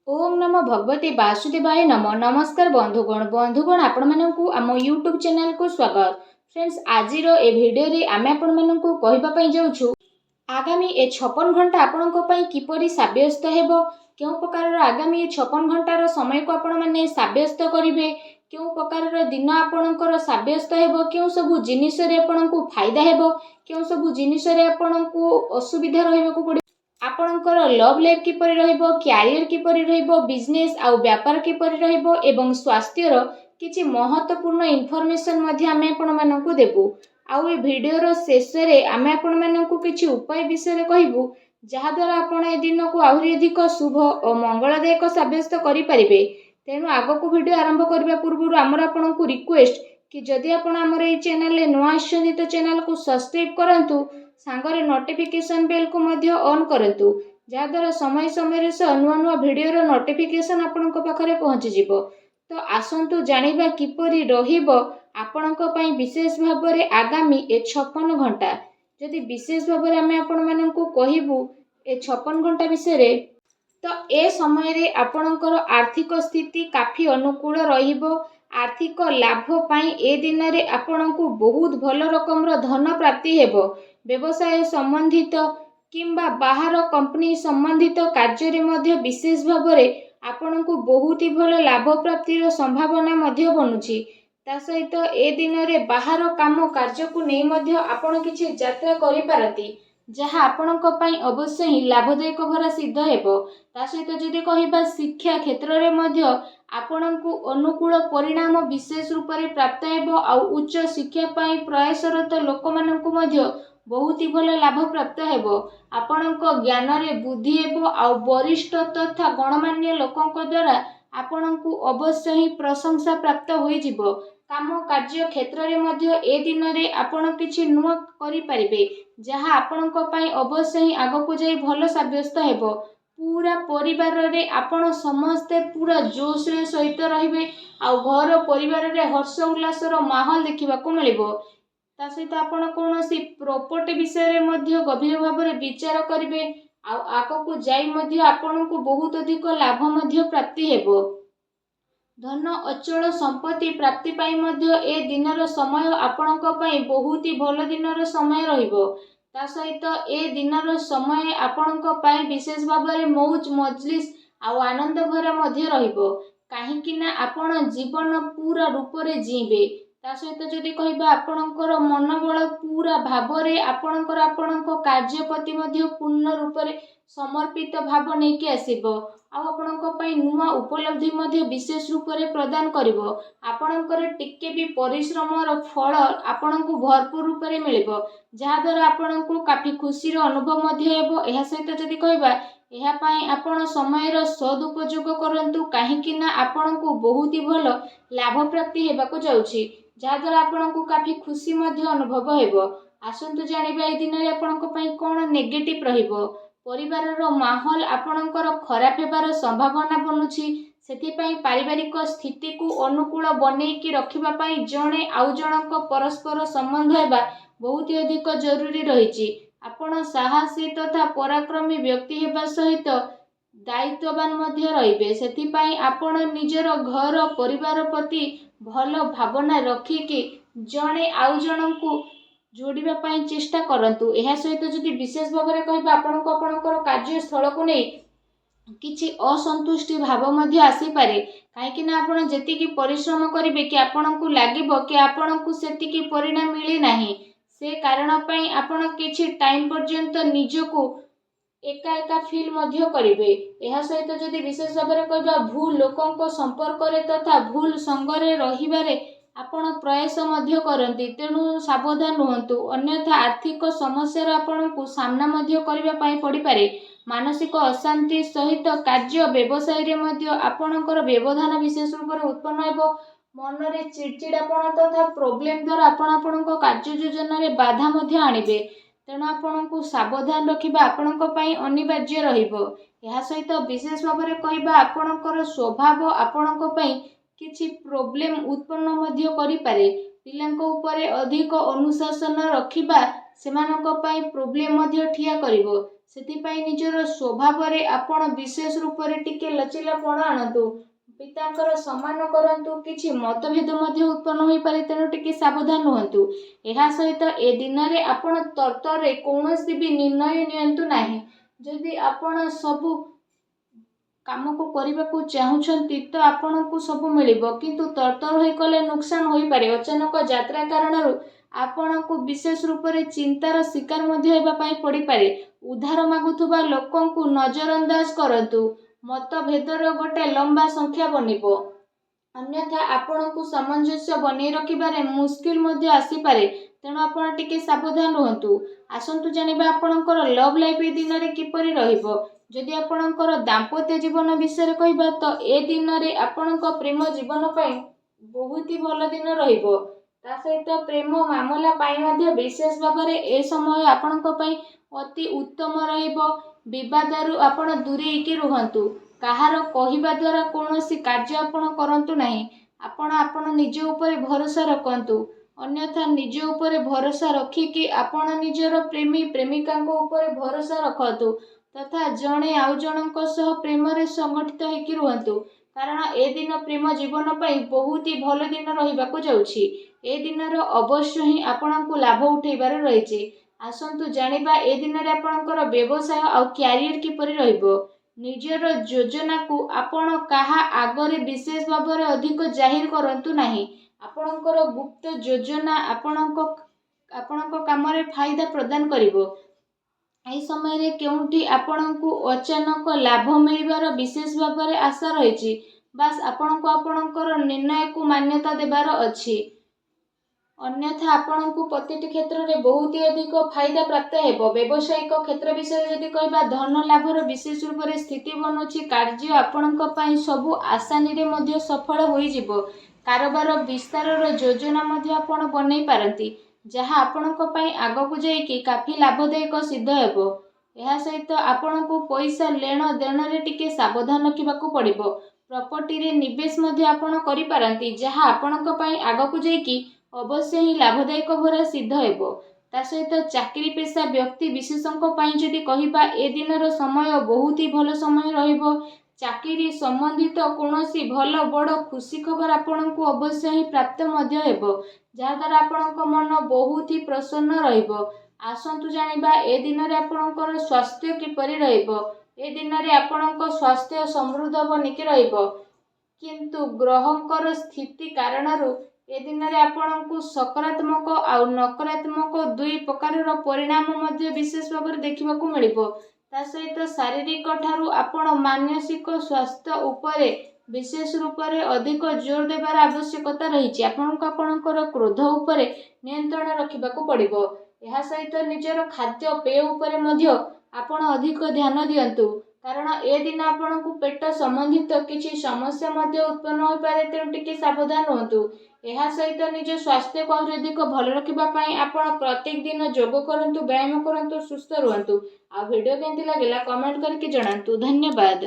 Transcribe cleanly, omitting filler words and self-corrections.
ओम नमो भगवते वासुदेवाय नमो। नमस्कार बंधुगण आपण मानकु आम यूट्यूब चैनल को स्वागत। फ्रेंड्स आज ए भिडियो रे आमे आपण मानकु कहिबा पई जाउछु आगामी ए 56 घंटा आपण को पई किपरि साब्यस्त हेबो, केउ प्रकार आगामी 56 घंटार समय को आपण माने साब्यस्त करिवे, केउ प्रकार दिन आपणकर साब्यस्त हेबो, केउ सबु जिनिस रे आपण को फायदा हेबो, केउ सबु जिनिस रे आपण को असुविधा रहबो को पड़े, आपणकर लव लाइफ किपरि रहइबो, क्यारियर किपरि रहइबो, बिजनेस आउ व्यापार किपरि रहइबो एवं स्वास्थ्यर किछि महत्वपूर्ण इन्फॉर्मेशन मध्ये आमे आपण मानकु देबु। आउ ए वीडियो रो शेष रे आमे आपण मानकु किछि उपाय विषय कहबू जहा द्वारा आपण ए दिन को आहुरी अधिक शुभ और मंगलदायक साब्यस्त करि परिबे। तेनु आगो को वीडियो आरंभ करबा पूर्व आमर आपण को रिक्वेस्ट कि जदि आपण हमर ए चैनल ले नुआ आछन तो चैनल को सब्सक्राइब करंतु, सांगरे नोटिफिकेशन बेल को मध्य ऑन करंतु, जहा द्वारा समय समय रे नुआ नुआ वीडियो रो नोटिफिकेशन आपण को पाखरे पहुंची जिवो। तो आसंतु जानिबा किपरि रहिबो आपणक पई विशेष भाबरे आगामी ए 56 घंटा। जदि विशेष भाबरे आमे आपण मानकु कहिबू ए 56 घंटा विषय रे, तो ए समय रे आपणकर आर्थिक स्थिति काफी अनुकूल रहिबो। आर्थिक लाभ पाई ए दिन रे आपणकु बहुत भल रकम धन प्राप्ति हेबो। व्यवसाय संबंधित किंबा बाहर कंपनी संबंधित कार्य रे मध्य विशेष भाबरे आपणकु बहुत ही भल लाभ प्राप्तिर संभावना मध्य बनुची। ता सहित ए दिन रे बाहर काम कार्य को नै मध्य आपण किछि यात्रा करि पारती, जहा आपणक पई अवश्य ही लाभदायक भरा सिद्ध हेबो। ता सहित जदि कहिबा शिक्षा क्षेत्र रे मध्य आपणकु अनुकूल परिणाम विशेष रूप रे प्राप्त हेबो। आउ उच्च शिक्षा पई प्रयासरत लोक मानकु मध्य बहुत ही भल लाभ प्राप्त हेबो। आपणक ज्ञान रे बुद्धि हेबो। आउ वरिष्ठ तथा गणमान्य लोकंक द्वारा आपणकु अवश्य ही प्रशंसा प्राप्त होई जिवो। काम कार्य क्षेत्र रे मध्य ए दिन रे आपण किछि नुआ करि परिबे, जहा आपणक पई अवश्य ही आगकु जाई भल साब्यस्त हेबो। पूरा परिवार रे आपण समस्ते पूरा जोश रे सहित रहिबे। आउ घर परिवार रे हर्ष उल्लास रो माहौल देखिबा को मिलिबो। ता सहित आपण कोनोसी प्रॉपर्टी विषय रे मध्य गभीर भाबरे विचार करिवे। आउ आगकु जाई मध्य आपणकु बहुत अधिक लाभ मध्य प्राप्ति हेबो। धन अचल संपत्ति प्राप्ति पाई मध्य ए दिनर समय आपणक पई बहुत ही भल दिनर समय रहिबो। ता सहित ए दिनर समय आपणक पई विशेष भाबरे मौज मजलिस आउ आनंद भरा मध्य रहिबो, काहे कि ना आपण जीवन पूरा रूप रे जीबे। ता सहित जदि कहिबा आपणकर मनोबल पूरा भाबरे आपणक कार्य प्रति मध्य पूर्ण रूप रे समर्पित भाव नै कि आसीबो। आ आपणक पई नुआ उपलब्धि मध्य विशेष रूप रे प्रदान करिवो। आपणकर टिके भी परिश्रमर फल आपणकु भरपूर रूप रे मिलिबो, जहा द्वारा आपणकु काफी खुशी रो अनुभव मध्य हेबो। एहा सहित जदि कहिबा एहा पई आपण समयर सदुपयोग करंतु, काहे कि ना आपणकु बहुत ही भल लाभ प्राप्ति हेबाको जाउछि, जहा द्वारा आपणकु काफी खुशी मध्य अनुभव हेबो। आसंतु जानिबा ए दिन रे आपणक पई कोन नेगेटिव रहिबो। परिवार रो माहौल आपणकर खराब हेबार संभावना बनुछि, सेति पई पारिवारिक स्थिति को अनुकूल बनै कि रखिबा पई जणे आउ जनक परस्पर संबंध हेबा बहुत ही अधिक जरूरी रहिछि। आपण साहसी तथा पराक्रमी व्यक्ति हेबा सहित दायित्ववान मध्य रहिबे। सेति पई आपण निजर घर परिवार प्रति भल भावना रखि कि जणे आउ जनकु जोड़िबा पई चेष्टा करंतु। एहा सहित जदि विशेष भाबरे कहिबा आपणकर कार्यस्थल को नै किछि असंतुष्टि भाव मध्य आसी पारे, काहे कि ना आपण जेतिकी परिश्रम करिवे कि आपणकु लागिबो कि आपणकु सेतिकी परिणाम मिली नाही। से कारण पई आपण किछि टाइम पर्यंत निजको एका एका फील मध्य करिवे। एहा सहित जदि विशेष भाबरे कहिबा भूल लोकंक संपर्क रे तथा भूल संग रे रहिबारे आपण प्रयास मध्य करंती, तेणु सावधान रुहंतु, अन्यथा आर्थिक समस्या आपणकु सामना मध्य करिबा पई पड़ी पारे। मानसिक अशांति सहित कार्य व्यवसाय रे मध्य आपणकर व्यवधान विशेष रूप रे उत्पन्न हेबो। मन रे चिड़चिड़ापन तथा प्रॉब्लम द्वारा आपणक कार्य योजना रे बाधा मध्य आनिबे, तेणु आपणकु सावधान रखिबा आपणक पई अनिवार्य रहिबो। एहा सहित विशेष भाबरे कहिबा आपणकर स्वभाव आपणक पई किछि प्रॉब्लम उत्पन्न मध्य करि पारे। पिलांक उपरे अधिक अनुशासन रखिबा सेमानक पई प्रॉब्लम मध्य ठिया करिवो। ସେଥିପାଇଁ ନିଜର ସ୍ୱଭାବରେ ଆପଣ ବିଶେଷ ରୂପରେ ଟିକେ ଲଚିଲାପଣ ଆଣନ୍ତୁ। ପିତାଙ୍କର ସମ୍ମାନ କରନ୍ତୁ। କିଛି ମତଭେଦ ମଧ୍ୟ ଉତ୍ପନ୍ନ ହୋଇପାରେ, ତେଣୁ ଟିକେ ସାବଧାନ ରୁହନ୍ତୁ। ଏହା ସହିତ ଏ ଦିନରେ ଆପଣ ତରତରରେ କୌଣସି ବି ନିର୍ଣ୍ଣୟ ନିଅନ୍ତୁ ନାହିଁ। ଯଦି ଆପଣ ସବୁ କାମକୁ କରିବାକୁ ଚାହୁଁଛନ୍ତି ତ ଆପଣଙ୍କୁ ସବୁ ମିଳିବ, କିନ୍ତୁ ତରତର ହୋଇ କଲେ ନୁକସାନ ହୋଇପାରେ। ଅଚାନକ ଯାତ୍ରା କାରଣରୁ ଆପଣଙ୍କୁ ବିଶେଷ ରୂପରେ ଚିନ୍ତାର ଶିକାର ମଧ୍ୟ ହେବା ପାଇଁ ପଡ଼ିପାରେ। ଉଦ୍ଧାର ମାଗୁଥିବା ଲୋକଙ୍କୁ ନଜରଅନ୍ଦାଜ କରନ୍ତୁ। ମତଭେଦର ଗୋଟେ ଲମ୍ବା ସଂଖ୍ୟା ବନିବ, ଅନ୍ୟଥା ଆପଣଙ୍କୁ ସାମଞ୍ଜସ୍ୟ ବନେଇ ରଖିବାରେ ମୁସ୍କିଲ ମଧ୍ୟ ଆସିପାରେ, ତେଣୁ ଆପଣ ଟିକେ ସାବଧାନ ରୁହନ୍ତୁ। ଆସନ୍ତୁ ଜାଣିବା ଆପଣଙ୍କର ଲଭ୍ ଲାଇଫ୍ ଏ ଦିନରେ କିପରି ରହିବ। ଯଦି ଆପଣଙ୍କର ଦାମ୍ପତ୍ୟ ଜୀବନ ବିଷୟରେ କହିବା ତ ଏ ଦିନରେ ଆପଣଙ୍କ ପ୍ରେମ ଜୀବନ ପାଇଁ ବହୁତ ହି ଭଲ ଦିନ ରହିବ। ତା ସହିତ ପ୍ରେମ ମାମଲା ପାଇଁ ମଧ୍ୟ ବିଶେଷ ଭାବରେ ଏ ସମୟ ଆପଣଙ୍କ ପାଇଁ ଅତି ଉତ୍ତମ ରହିବ। ବିବାଦରୁ ଆପଣ ଦୂରେଇକି ରୁହନ୍ତୁ। କାହାର କହିବା ଦ୍ୱାରା କୌଣସି କାର୍ଯ୍ୟ ଆପଣ କରନ୍ତୁ ନାହିଁ। ଆପଣ ନିଜ ଉପରେ ଭରସା ରଖନ୍ତୁ, ଅନ୍ୟଥା ନିଜ ଉପରେ ଭରସା ରଖିକି ଆପଣ ନିଜର ପ୍ରେମୀ ପ୍ରେମିକାଙ୍କ ଉପରେ ଭରସା ରଖନ୍ତୁ ତଥା ଜଣେ ଆଉ ଜଣଙ୍କ ସହ ପ୍ରେମରେ ସଂଗଠିତ ହେଇକି ରୁହନ୍ତୁ, କାରଣ ଏ ଦିନ ପ୍ରେମ ଜୀବନ ପାଇଁ ବହୁତ ହି ଭଲ ଦିନ ରହିବାକୁ ଯାଉଛି। ଏ ଦିନର ଅବଶ୍ୟ ହିଁ ଆପଣଙ୍କୁ ଲାଭ ଉଠେଇବାର ରହିଛି। ଆସନ୍ତୁ ଜାଣିବା ଏ ଦିନରେ ଆପଣଙ୍କର ବ୍ୟବସାୟ ଆଉ କ୍ୟାରିୟର କିପରି ରହିବ। ନିଜର ଯୋଜନାକୁ ଆପଣ କାହା ଆଗରେ ବିଶେଷ ଭାବରେ ଅଧିକ ଜାହିର କରନ୍ତୁ ନାହିଁ। ଆପଣଙ୍କର ଗୁପ୍ତ ଯୋଜନା ଆପଣଙ୍କ କାମରେ ଫାଇଦା ପ୍ରଦାନ କରିବ। ଏହି ସମୟରେ କେଉଁଠି ଆପଣଙ୍କୁ ଅଚାନକ ଲାଭ ମିଳିବାର ବିଶେଷ ଭାବରେ ଆଶା ରହିଛି। ବାସ୍ ଆପଣଙ୍କୁ ଆପଣଙ୍କର ନିର୍ଣ୍ଣୟକୁ ମାନ୍ୟତା ଦେବାର ଅଛି, ଅନ୍ୟଥା ଆପଣଙ୍କୁ ପ୍ରତିଟି କ୍ଷେତ୍ରରେ ବହୁତ ଅଧିକ ଫାଇଦା ପ୍ରାପ୍ତ ହେବ। ବ୍ୟବସାୟିକ କ୍ଷେତ୍ର ବିଷୟରେ ଯଦି କହିବା, ଧନ ଲାଭର ବିଶେଷ ରୂପରେ ସ୍ଥିତି ବନୁଛି। କାର୍ଯ୍ୟ ଆପଣଙ୍କ ପାଇଁ ସବୁ ଆସାନୀରେ ମଧ୍ୟ ସଫଳ ହୋଇଯିବ। କାରବାର ବିସ୍ତାରର ଯୋଜନା ମଧ୍ୟ ଆପଣ ବନେଇ ପାରନ୍ତି, ଯାହା ଆପଣଙ୍କ ପାଇଁ ଆଗକୁ ଯାଇକି କାଫି ଲାଭଦାୟକ ସିଦ୍ଧ ହେବ। ଏହା ସହିତ ଆପଣଙ୍କୁ ପଇସା ନେଣ ଦେଣରେ ଟିକେ ସାବଧାନ ରଖିବାକୁ ପଡ଼ିବ। ପ୍ରପର୍ଟିରେ ନିବେଶ ମଧ୍ୟ ଆପଣ କରିପାରନ୍ତି, ଯାହା ଆପଣଙ୍କ ପାଇଁ ଆଗକୁ ଯାଇକି ଅବଶ୍ୟ ହିଁ ଲାଭଦାୟକ ଭରା ସିଦ୍ଧ ହେବ। ତା ସହିତ ଚାକିରି ପେଶା ବ୍ୟକ୍ତି ବିଶେଷଙ୍କ ପାଇଁ ଯଦି କହିବା, ଏ ଦିନର ସମୟ ବହୁତ ହି ଭଲ ସମୟ ରହିବ। ଚାକିରି ସମ୍ବନ୍ଧିତ କୌଣସି ଭଲ ବଡ଼ ଖୁସି ଖବର ଆପଣଙ୍କୁ ଅବଶ୍ୟ ହିଁ ପ୍ରାପ୍ତ ମଧ୍ୟ ହେବ, ଯାହାଦ୍ୱାରା ଆପଣଙ୍କ ମନ ବହୁତ ହି ପ୍ରସନ୍ନ ରହିବ। ଆସନ୍ତୁ ଜାଣିବା ଏ ଦିନରେ ଆପଣଙ୍କର ସ୍ୱାସ୍ଥ୍ୟ କିପରି ରହିବ। ଏ ଦିନରେ ଆପଣଙ୍କ ସ୍ୱାସ୍ଥ୍ୟ ସମୃଦ୍ଧ ବନିକି ରହିବ, କିନ୍ତୁ ଗ୍ରହଙ୍କର ସ୍ଥିତି କାରଣରୁ ଏ ଦିନରେ ଆପଣଙ୍କୁ ସକାରାତ୍ମକ ଆଉ ନକାରାତ୍ମକ ଦୁଇ ପ୍ରକାରର ପରିଣାମ ମଧ୍ୟ ବିଶେଷ ଭାବରେ ଦେଖିବାକୁ ମିଳିବ। ତା ସହିତ ଶାରୀରିକ ଠାରୁ ଆପଣ ମାନସିକ ସ୍ୱାସ୍ଥ୍ୟ ଉପରେ ବିଶେଷ ରୂପରେ ଅଧିକ ଜୋର ଦେବାର ଆବଶ୍ୟକତା ରହିଛି। ଆପଣଙ୍କୁ ଆପଣଙ୍କର କ୍ରୋଧ ଉପରେ ନିୟନ୍ତ୍ରଣ ରଖିବାକୁ ପଡ଼ିବ। ଏହା ସହିତ ନିଜର ଖାଦ୍ୟପେୟ ଉପରେ ମଧ୍ୟ ଆପଣ ଅଧିକ ଧ୍ୟାନ ଦିଅନ୍ତୁ, କାରଣ ଏ ଦିନ ଆପଣଙ୍କୁ ପେଟ ସମ୍ବନ୍ଧିତ କିଛି ସମସ୍ୟା ମଧ୍ୟ ଉତ୍ପନ୍ନ ହୋଇପାରେ, ତେଣୁ ଟିକେ ସାବଧାନ ରୁହନ୍ତୁ। ଏହା ସହିତ ନିଜ ସ୍ୱାସ୍ଥ୍ୟକୁ ଆହୁରି ଅଧିକ ଭଲ ରଖିବା ପାଇଁ ଆପଣ ପ୍ରତ୍ୟେକ ଦିନ ଯୋଗ କରନ୍ତୁ, ବ୍ୟାୟାମ କରନ୍ତୁ, ସୁସ୍ଥ ରୁହନ୍ତୁ। ଆଉ ଭିଡ଼ିଓ କେମିତି ଲାଗିଲା କମେଣ୍ଟ କରିକି ଜଣାନ୍ତୁ। ଧନ୍ୟବାଦ।